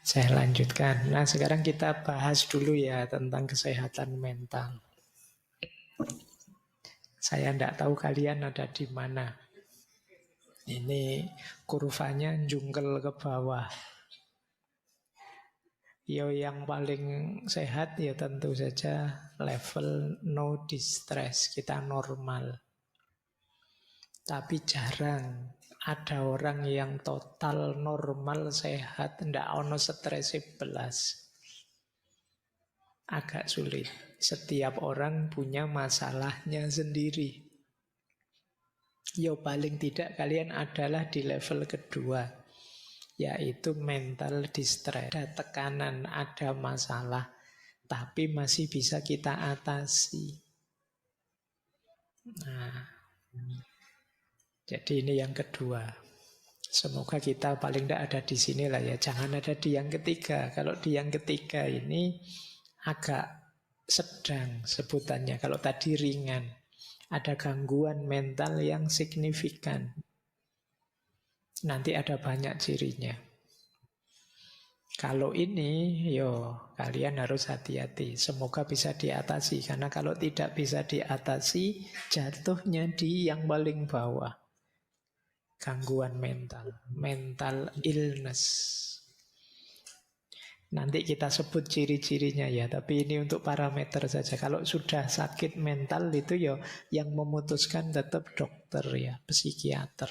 Saya lanjutkan. Nah, sekarang kita bahas dulu ya tentang kesehatan mental. Saya tidak tahu kalian ada di mana. Ini kurvanya jungkel ke bawah. Yo yang paling sehat ya tentu saja level no distress, kita normal. Tapi jarang ada orang yang total normal sehat, ndak ono stres belas. Agak sulit. Setiap orang punya masalahnya sendiri. Yo paling tidak kalian adalah di level kedua, yaitu mental distress. Ada tekanan, ada masalah, tapi masih bisa kita atasi. Nah, jadi ini yang kedua. Semoga kita paling tidak ada di sini lah ya. Jangan ada di yang ketiga. Kalau di yang ketiga ini agak sedang sebutannya. Kalau tadi ringan, ada gangguan mental yang signifikan. Nanti ada banyak cirinya. Kalau ini, yo kalian harus hati-hati. Semoga bisa diatasi. Karena kalau tidak bisa diatasi, jatuhnya di yang paling bawah. Gangguan mental, mental illness. Nanti kita sebut ciri-cirinya ya, tapi ini untuk parameter saja. Kalau sudah sakit mental itu ya yang memutuskan tetap dokter ya, psikiater.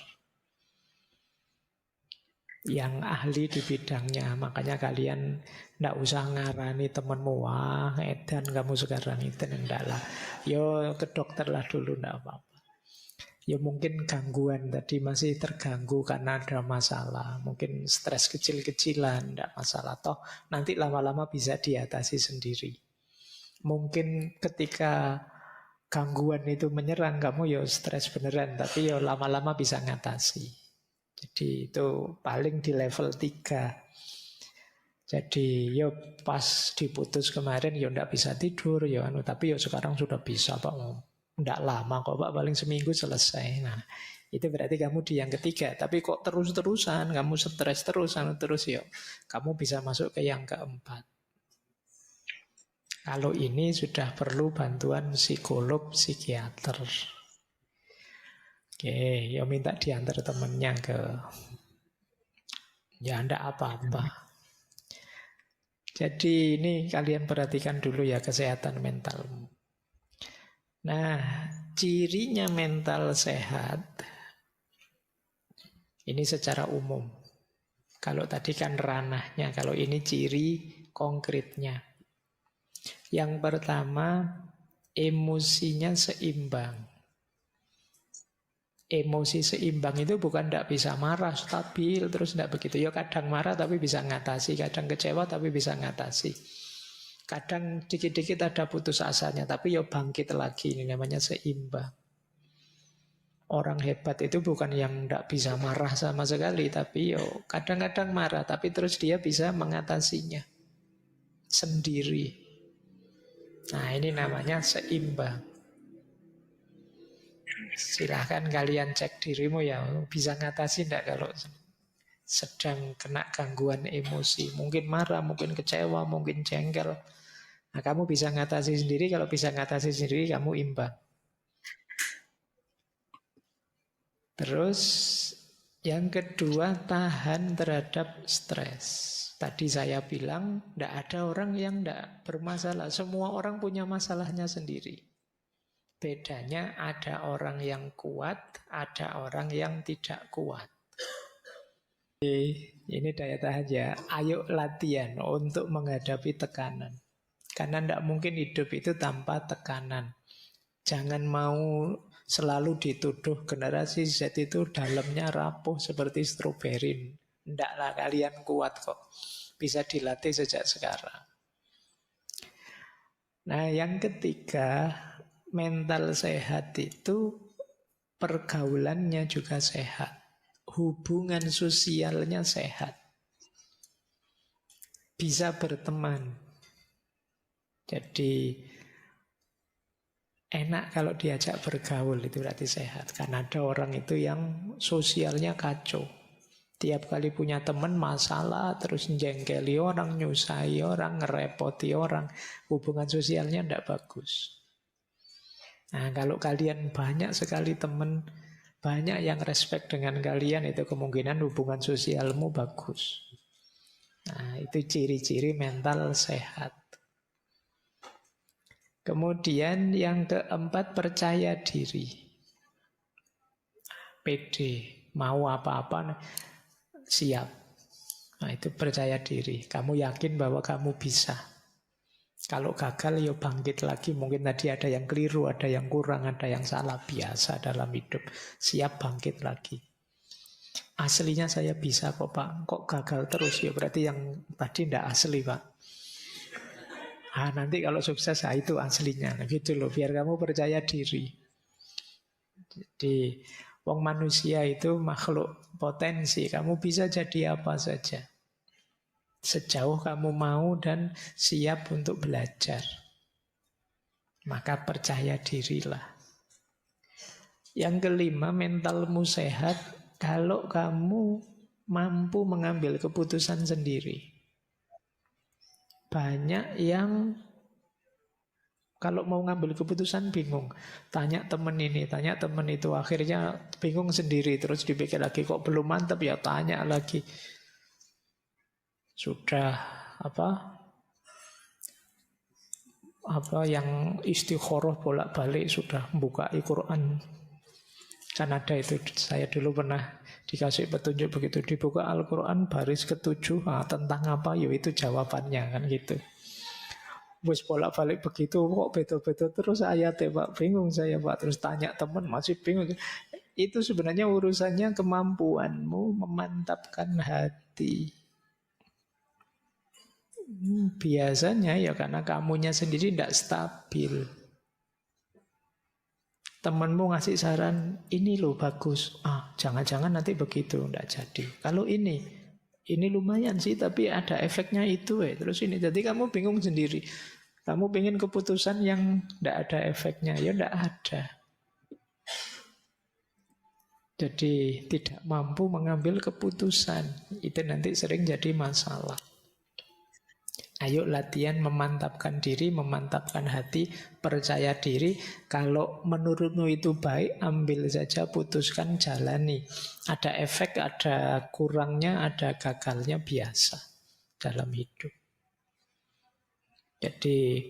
Yang ahli di bidangnya. Makanya kalian ndak usah ngarani temenmu, wah edan kamu sekarang itu, ndak lah. Yo ke dokter lah dulu, ndak apa-apa. Ya mungkin gangguan tadi masih terganggu karena ada masalah. Mungkin stres kecil-kecilan, tidak masalah. Toh nanti lama-lama bisa diatasi sendiri. Mungkin ketika gangguan itu menyerang kamu ya stres beneran. Tapi ya lama-lama bisa ngatasi. Jadi itu paling di level 3. Jadi ya pas diputus kemarin ya ndak bisa tidur ya tapi ya sekarang sudah bisa Pak. Nggak lama kok Pak, paling seminggu selesai. Nah, itu berarti kamu di yang ketiga. Tapi kok terus-terusan, kamu stres terus yuk. Kamu bisa masuk ke yang keempat. Kalau ini sudah perlu bantuan psikolog, psikiater. Oke, ya minta diantar temennya ke... Ya, enggak apa-apa. Jadi ini kalian perhatikan dulu ya kesehatan mentalmu. Nah, cirinya mental sehat ini secara umum. Kalau tadi kan ranahnya, kalau ini ciri konkretnya. Yang pertama, emosinya seimbang. Emosi seimbang itu bukan tidak bisa marah, stabil, terus tidak begitu. Ya kadang marah tapi bisa ngatasi, kadang kecewa tapi bisa ngatasi. Kadang dikit-dikit ada putus asanya, tapi ya bangkit lagi, ini namanya seimbang. Orang hebat itu bukan yang tidak bisa marah sama sekali, tapi yo kadang-kadang marah, tapi terus dia bisa mengatasinya sendiri. Nah ini namanya seimbang. Silahkan kalian cek dirimu ya, bisa ngatasi tidak kalau sedang kena gangguan emosi. Mungkin marah, mungkin kecewa, mungkin jengkel. Nah kamu bisa ngatasi sendiri, kalau bisa ngatasi sendiri kamu imbang. Terus yang kedua, tahan terhadap stres. Tadi saya bilang, tidak ada orang yang tidak bermasalah. Semua orang punya masalahnya sendiri. Bedanya ada orang yang kuat, ada orang yang tidak kuat. Ini daya tahan ya. Ayo latihan untuk menghadapi tekanan. Karena tidak mungkin hidup itu tanpa tekanan. Jangan mau selalu dituduh generasi Z itu dalamnya rapuh seperti stroberi. Ndaklah kalian kuat kok. Bisa dilatih sejak sekarang. Nah yang ketiga, mental sehat itu pergaulannya juga sehat. Hubungan sosialnya sehat. Bisa berteman. Jadi enak kalau diajak bergaul itu berarti sehat. Karena ada orang itu yang sosialnya kacau. Tiap kali punya teman masalah, terus jengkeli orang, nyusahi orang, ngerepoti orang. Hubungan sosialnya tidak bagus. Nah, kalau kalian banyak sekali teman, banyak yang respect dengan kalian, itu kemungkinan hubungan sosialmu bagus. Nah, itu ciri-ciri mental sehat. Kemudian yang keempat, percaya diri. Pede, mau apa-apa siap. Nah, itu percaya diri. Kamu yakin bahwa kamu bisa. Kalau gagal, ya bangkit lagi. Mungkin tadi ada yang keliru, ada yang kurang, ada yang salah. Biasa dalam hidup. Siap bangkit lagi. Aslinya saya bisa kok, Pak. Kok gagal terus? Ya berarti yang tadi tidak asli, Pak. Nanti kalau sukses, itu aslinya. Nah, gitu loh, biar kamu percaya diri. Jadi, wong manusia itu makhluk potensi. Kamu bisa jadi apa saja. Sejauh kamu mau dan siap untuk belajar. Maka percaya dirilah. Yang kelima, mentalmu sehat kalau kamu mampu mengambil keputusan sendiri. Banyak yang kalau mau ngambil keputusan bingung. Tanya temen ini, tanya temen itu. Akhirnya bingung sendiri. Terus dipikir lagi, kok belum mantap ya tanya lagi. Sudah apa yang istikharah bolak-balik sudah buka Al-Quran. Kan ada itu, saya dulu pernah dikasih petunjuk begitu, dibuka Al-Quran baris ke-7, tentang apa, itu jawabannya kan gitu. Wes bolak-balik begitu kok beda-beda terus ayatnya Pak, bingung saya Pak, terus tanya teman masih bingung. Itu sebenarnya urusannya kemampuanmu memantapkan hati. Biasanya ya karena kamunya sendiri tidak stabil. Temanmu ngasih saran, ini loh bagus. Jangan-jangan nanti begitu, tidak jadi. Kalau ini lumayan sih, tapi ada efeknya itu. Terus ini, jadi kamu bingung sendiri. Kamu pengen keputusan yang tidak ada efeknya, ya tidak ada. Jadi tidak mampu mengambil keputusan. Itu nanti sering jadi masalah. Ayo latihan memantapkan diri, memantapkan hati, percaya diri. Kalau menurutmu itu baik, ambil saja, putuskan, jalani. Ada efek, ada kurangnya, ada gagalnya, biasa dalam hidup. Jadi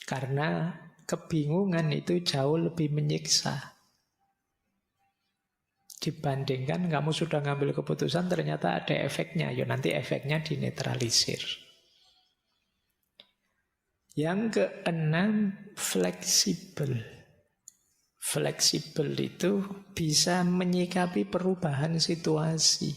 karena kebingungan itu jauh lebih menyiksa dibandingkan kamu sudah ngambil keputusan ternyata ada efeknya. Nanti efeknya dinetralisir. Yang keenam, fleksibel. Fleksibel itu bisa menyikapi perubahan situasi.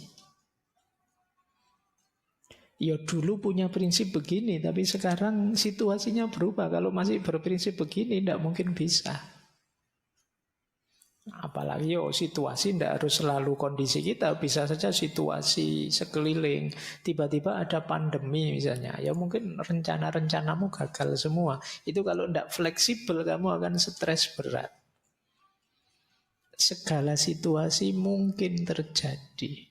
Dulu punya prinsip begini, tapi sekarang situasinya berubah. Kalau masih berprinsip begini, tidak mungkin bisa. Apalagi situasi tidak harus selalu kondisi kita, bisa saja situasi sekeliling. Tiba-tiba ada pandemi misalnya, mungkin rencana-rencanamu gagal semua. Itu kalau tidak fleksibel kamu akan stres berat. Segala situasi mungkin terjadi.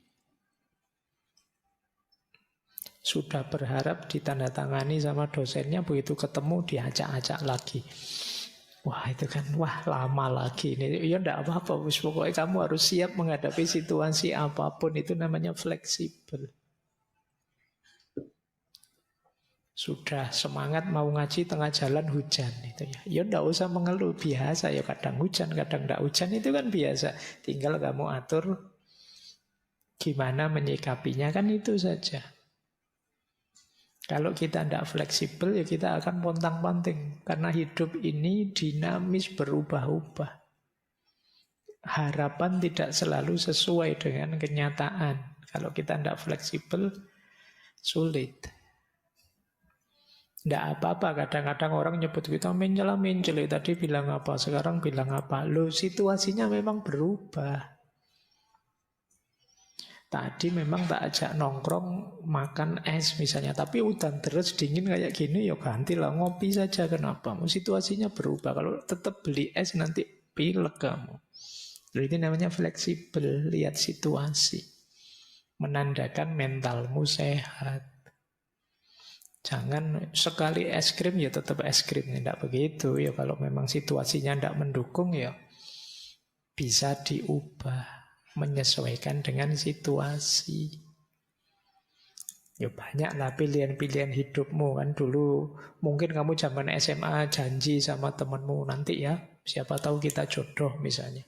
Sudah berharap ditandatangani sama dosennya, begitu ketemu diacak-acak lagi. Wah itu kan, lama lagi ini. Ya enggak apa-apa, pokoknya kamu harus siap menghadapi situasi apapun. Itu namanya fleksibel. Sudah semangat mau ngaji, tengah jalan hujan itu ya enggak usah mengeluh, biasa kadang hujan, kadang enggak hujan, itu kan biasa. Tinggal kamu atur gimana menyikapinya, kan itu saja. Kalau kita tidak fleksibel, kita akan pontang-panting. Karena hidup ini dinamis, berubah-ubah. Harapan tidak selalu sesuai dengan kenyataan. Kalau kita tidak fleksibel, sulit. Tidak apa-apa, kadang-kadang orang nyebut kita mencela-mencela. Tadi bilang apa, sekarang bilang apa. Loh, situasinya memang berubah. Tadi memang tak ajak nongkrong makan es misalnya, tapi udah terus dingin kayak gini, gantilah ngopi saja. Kenapa? Situasinya berubah. Kalau tetap beli es nanti pilek kamu. Jadi namanya fleksibel, lihat situasi. menandakan mentalmu sehat. Jangan sekali es krim ya tetap es krim, tidak begitu. Ya kalau memang situasinya tidak mendukung ya bisa diubah, menyesuaikan dengan situasi. Ya banyak lah pilihan-pilihan hidupmu kan. Dulu mungkin kamu zaman SMA janji sama temenmu, nanti ya siapa tahu kita jodoh misalnya.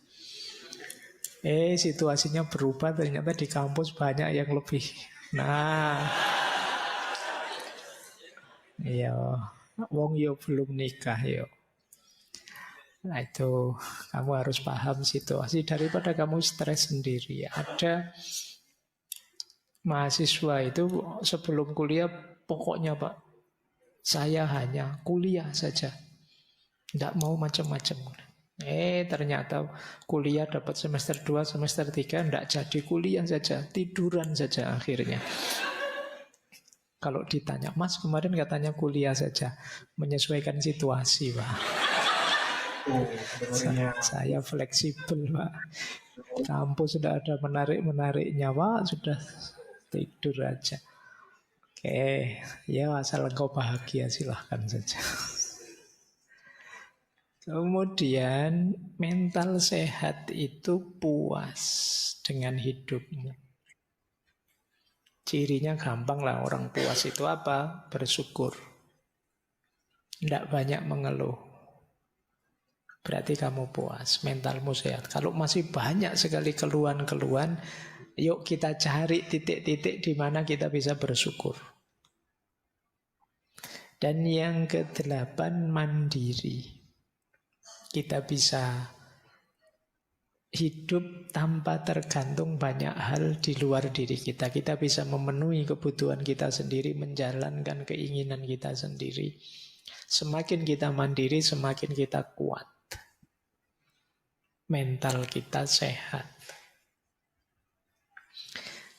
Situasinya berubah, ternyata di kampus banyak yang lebih. Nah, iya, wong yo belum nikah yo. Nah itu kamu harus paham situasi daripada kamu stres sendiri. Ada mahasiswa itu sebelum kuliah pokoknya Pak, saya hanya kuliah saja, tidak mau macam-macam. Ternyata kuliah dapat semester 2 semester 3 tidak jadi kuliah saja, tiduran saja akhirnya. Kalau ditanya, Mas kemarin katanya kuliah saja, menyesuaikan situasi Pak. Saya fleksibel Pak. Kampus sudah ada menarik-menariknya Pak, sudah tidur aja. Oke, ya asal engkau bahagia silahkan saja. Kemudian mental sehat itu puas dengan hidupmu. Cirinya gampang lah, orang puas itu apa? Bersyukur. Tidak banyak mengeluh. Berarti kamu puas, mentalmu sehat. Kalau masih banyak sekali keluhan-keluhan, yuk kita cari titik-titik di mana kita bisa bersyukur. Dan yang kedelapan, mandiri. Kita bisa hidup tanpa tergantung banyak hal di luar diri kita. Kita bisa memenuhi kebutuhan kita sendiri, menjalankan keinginan kita sendiri. Semakin kita mandiri, semakin kita kuat. Mental kita sehat.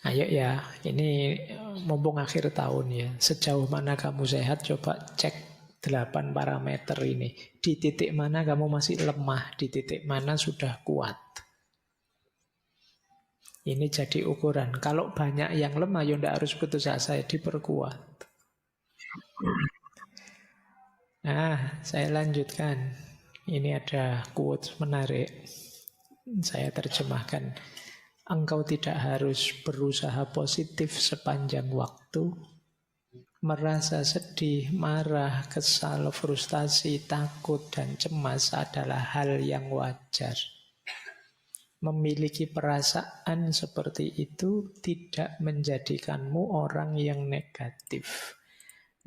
Ayo ya, ini mumpung akhir tahun ya. Sejauh mana kamu sehat, coba cek 8 parameter ini. Di titik mana kamu masih lemah, di titik mana sudah kuat. Ini jadi ukuran. Kalau banyak yang lemah, ya tidak harus putus asa, diperkuat. Nah, saya lanjutkan. Ini ada quotes menarik. Saya terjemahkan. Engkau tidak harus berusaha positif sepanjang waktu. Merasa sedih, marah, kesal, frustasi, takut, dan cemas adalah hal yang wajar. Memiliki perasaan seperti itu tidak menjadikanmu orang yang negatif,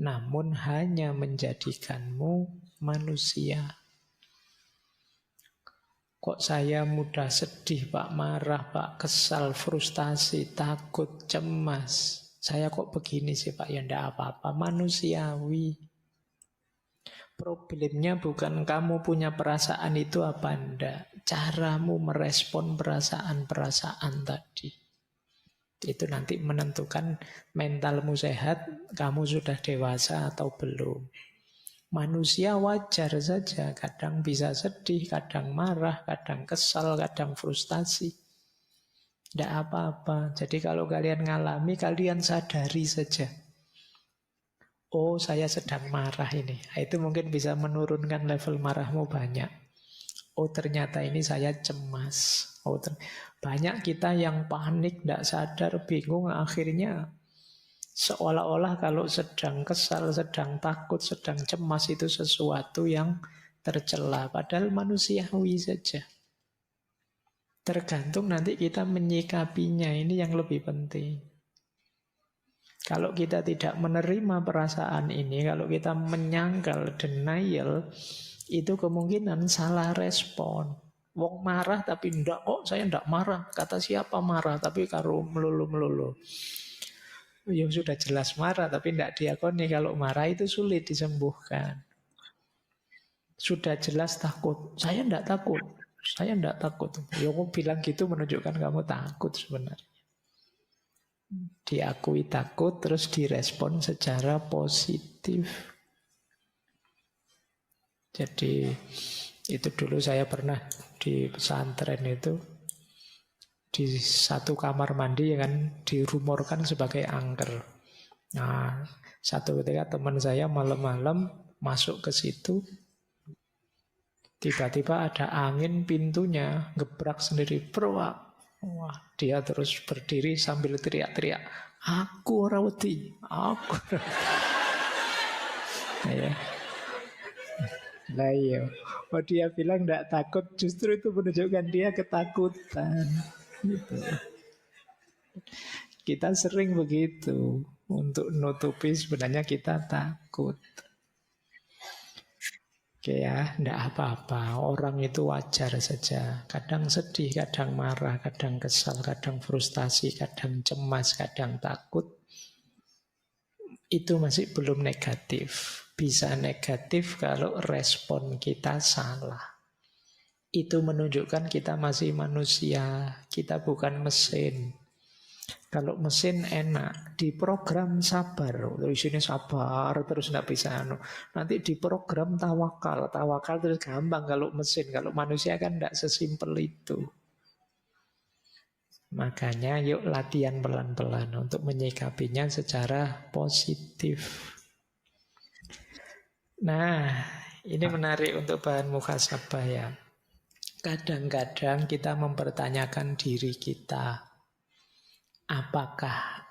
namun hanya menjadikanmu manusia. Kok saya mudah sedih, Pak, marah, Pak, kesal, frustasi, takut, cemas. Saya kok begini sih, Pak? Ya enggak apa-apa, manusiawi. Problemnya bukan kamu punya perasaan itu apa enggak. Caramu merespon perasaan-perasaan tadi. Itu nanti menentukan mentalmu sehat, kamu sudah dewasa atau belum. Manusia wajar saja, kadang bisa sedih, kadang marah, kadang kesal, kadang frustasi. Tidak apa-apa. Jadi kalau kalian ngalami, kalian sadari saja. Oh, saya sedang marah ini. Itu mungkin bisa menurunkan level marahmu banyak. Oh, ternyata ini saya cemas. Banyak kita yang panik, tidak sadar, bingung, akhirnya seolah-olah kalau sedang kesal, sedang takut, sedang cemas itu sesuatu yang tercela. Padahal manusiawi saja. Tergantung nanti kita menyikapinya. Ini yang lebih penting. Kalau kita tidak menerima perasaan ini, kalau kita menyangkal, denial, itu kemungkinan salah respon. Wong marah tapi ndak kok, saya ndak marah. Kata siapa marah tapi karo melulu-melulu. Ya sudah jelas marah, tapi tidak diakoni. Kalau marah itu sulit disembuhkan. Sudah jelas takut. Saya tidak takut. Saya tidak takut. Ya kamu bilang gitu menunjukkan kamu takut sebenarnya. Diakui takut, terus direspon secara positif. Jadi itu dulu saya pernah di pesantren itu. di satu kamar mandi yang kan dirumorkan sebagai angker. Nah, satu ketika teman saya malam-malam masuk ke situ, tiba-tiba ada angin pintunya gebrak sendiri, bro. Wah, dia terus berdiri sambil teriak-teriak, aku ora wedi, aku. Ya. Lah iya. Oh, dia bilang tidak takut, justru itu menunjukkan dia ketakutan. Gitu. Kita sering begitu. Untuk nutupi sebenarnya kita takut. Oke ya, tidak apa-apa. Orang itu wajar saja. Kadang sedih, kadang marah, kadang kesal, kadang frustasi, kadang cemas, kadang takut. Itu masih belum negatif. Bisa negatif kalau respon kita salah. Itu menunjukkan kita masih manusia, kita bukan mesin. Kalau mesin enak, diprogram sabar. Di sini sabar terus nggak bisa anu. Nanti diprogram tawakal, tawakal terus gampang kalau mesin. Kalau manusia kan nggak sesimpel itu. Makanya yuk latihan pelan-pelan untuk menyikapinya secara positif. Nah, ini menarik untuk bahan muhasabah ya. Kadang-kadang kita mempertanyakan diri kita, apakah